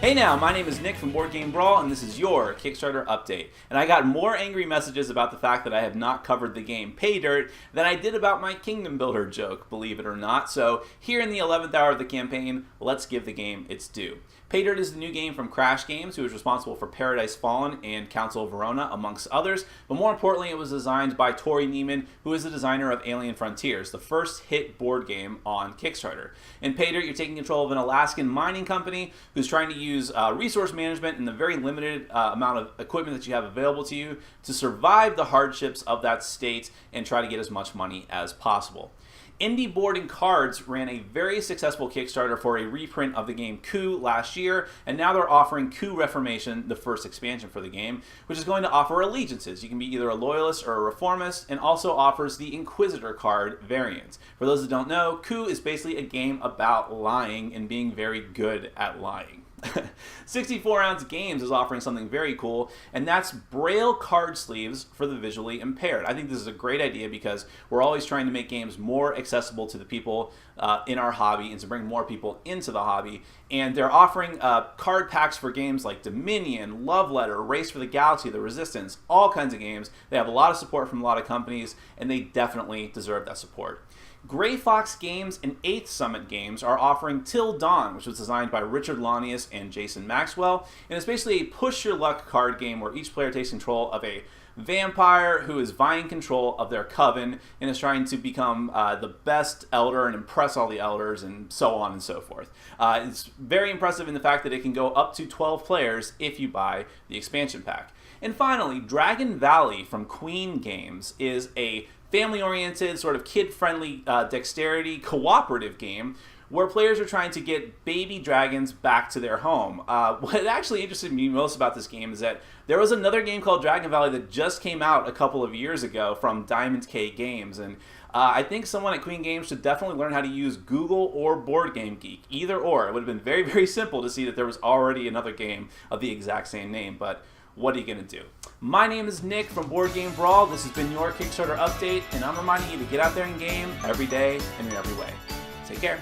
Hey now, my name is Nick from Board Game Brawl, and this is your Kickstarter update. And I got more angry messages about the fact that I have not covered the game Pay Dirt than I did about my Kingdom Builder joke, believe it or not. So here in the 11th hour of the campaign, let's give the game its due. Pay Dirt is the new game from Crash Games, who is responsible for Paradise Fallen and Council of Verona, amongst others. But more importantly, it was designed by Tori Neiman, who is the designer of Alien Frontiers, the first hit board game on Kickstarter. In Pay Dirt, you're taking control of an Alaskan mining company who's trying to use resource management and the very limited amount of equipment that you have available to you to survive the hardships of that state and try to get as much money as possible. Indie Board and Cards ran a very successful Kickstarter for a reprint of the game Coup last year, and now they're offering Coup Reformation, the first expansion for the game, which is going to offer allegiances. You can be either a loyalist or a reformist, and also offers the Inquisitor card variant. For those that don't know, Coup is basically a game about lying and being very good at lying. 64-ounce Games is offering something very cool, and that's Braille card sleeves for the visually impaired. I think this is a great idea because we're always trying to make games more accessible to the people in our hobby and to bring more people into the hobby. And they're offering card packs for games like Dominion, Love Letter, Race for the Galaxy, The Resistance, all kinds of games. They have a lot of support from a lot of companies, and they definitely deserve that support. Gray Fox Games and 8th Summit Games are offering Till Dawn, which was designed by Richard Launius and Jason Maxwell, and it's basically a push-your-luck card game where each player takes control of a vampire who is vying control of their coven and is trying to become the best elder and impress all the elders and so on and so forth. It's very impressive in the fact that it can go up to 12 players if you buy the expansion pack. And finally, Dragon Valley from Queen Games is a family-oriented, sort of kid-friendly dexterity cooperative game where players are trying to get baby dragons back to their home. What actually interested me most about this game is that there was another game called Dragon Valley that just came out a couple of years ago from Diamond K Games, and I think someone at Queen Games should definitely learn how to use Google or Board Game Geek, either or. It would have been very, very simple to see that there was already another game of the exact same name, but what are you going to do? My name is Nick from Board Game Brawl. This has been your Kickstarter update, and I'm reminding you to get out there and game every day and in every way. Take care.